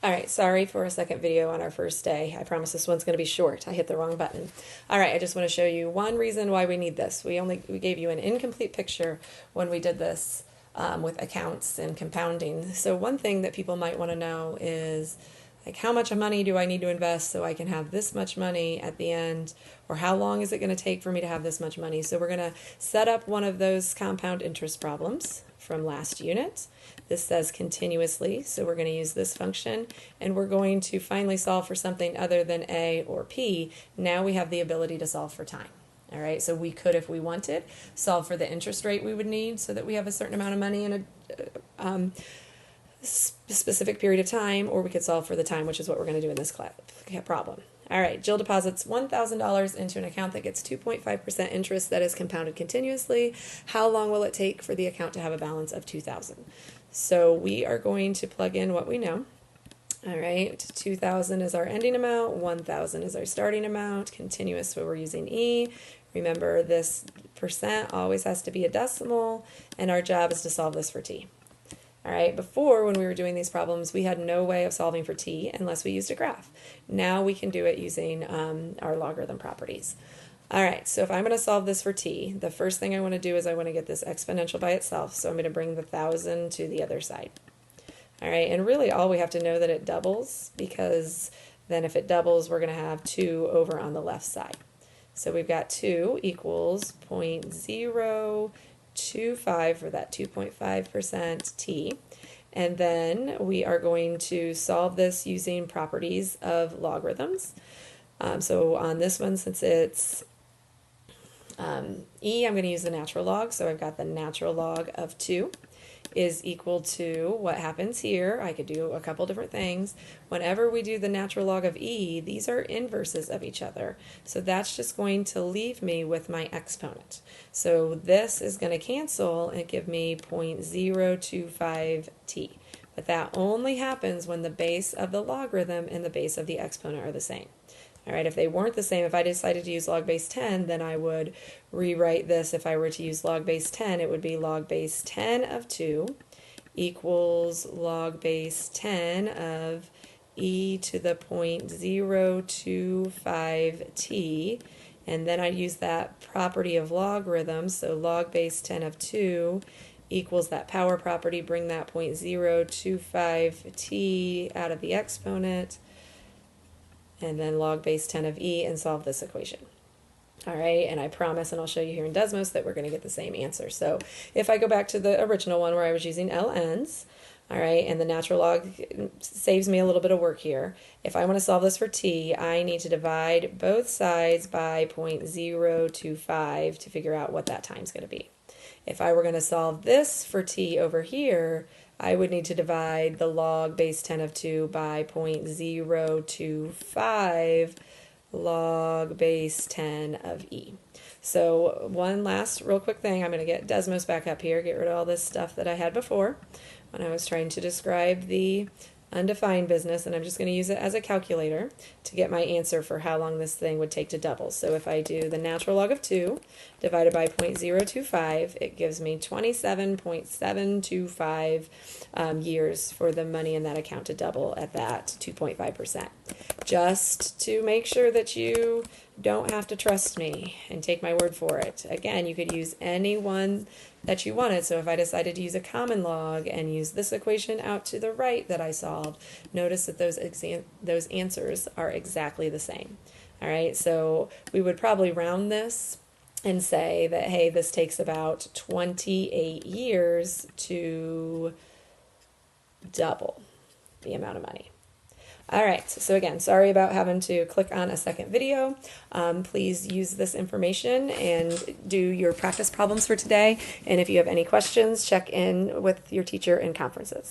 All right, sorry for a second video on our first day. I promise this one's going to be short. I hit the wrong button. All right, I just want to show you one reason why we need this. We gave you an incomplete picture when we did this with accounts and compounding. So one thing that people might want to know is like how much money do I need to invest so I can have this much money at the end, or how long is it going to take for me to have this much money? So we're going to set up one of those compound interest problems from last unit. This says continuously, so we're going to use this function, and we're going to finally solve for something other than A or P. Now we have the ability to solve for time. All right, so we could, if we wanted, solve for the interest rate we would need so that we have a certain amount of money in a specific period of time, or we could solve for the time, which is what we're going to do in this problem. All right, Jill deposits $1,000 into an account that gets 2.5% interest that is compounded continuously. How long will it take for the account to have a balance of $2,000? So we are going to plug in what we know. All right, 2,000 is our ending amount, 1,000 is our starting amount, continuous, so we're using E. Remember, this percent always has to be a decimal, and our job is to solve this for T. All right, before when we were doing these problems, we had no way of solving for T unless we used a graph. Now we can do it using our logarithm properties. All right, so if I'm going to solve this for T, the first thing I want to do is I want to get this exponential by itself, so I'm going to bring the 1,000 to the other side. All right, and really all we have to know that it doubles, because then if it doubles, we're going to have 2 over on the left side. So we've got 2 equals 0.025 for that 2.5% T. And then we are going to solve this using properties of logarithms. So on this one, since it's E, I'm going to use the natural log. So I've got the natural log of 2 is equal to what happens here. I could do a couple different things. Whenever we do the natural log of E, these are inverses of each other. So that's just going to leave me with my exponent. So this is going to cancel and give me 0.025t. But that only happens when the base of the logarithm and the base of the exponent are the same. All right, if they weren't the same, if I decided to use log base 10, then I would rewrite this. If I were to use log base 10, it would be log base 10 of 2 equals log base 10 of e to the 0.025t. And then I'd use that property of logarithms, so log base 10 of 2 equals that power property, bring that 0.025t out of the exponent, and then log base 10 of e, and solve this equation. All right, and I promise, and I'll show you here in Desmos, that we're going to get the same answer. So if I go back to the original one where I was using LNs, all right, and the natural log saves me a little bit of work here. If I want to solve this for t, I need to divide both sides by 0.025 to figure out what that time's going to be. If I were going to solve this for t over here, I would need to divide the log base 10 of 2 by 0.025 log base 10 of e. So one last real quick thing, I'm going to get Desmos back up here, get rid of all this stuff that I had before when I was trying to describe the undefined business, and I'm just going to use it as a calculator to get my answer for how long this thing would take to double. So if I do the natural log of 2 divided by 0.025, it gives me 27.725 years for the money in that account to double at that 2.5%. Just to make sure that you don't have to trust me and take my word for it. Again, you could use any one that you wanted. So if I decided to use a common log and use this equation out to the right that I solved, notice that those answers are exactly the same. All right, so we would probably round this and say that, hey, this takes about 28 years to double the amount of money. All right, so again, sorry about having to click on a second video. Please use this information and do your practice problems for today. And if you have any questions, check in with your teacher in conferences.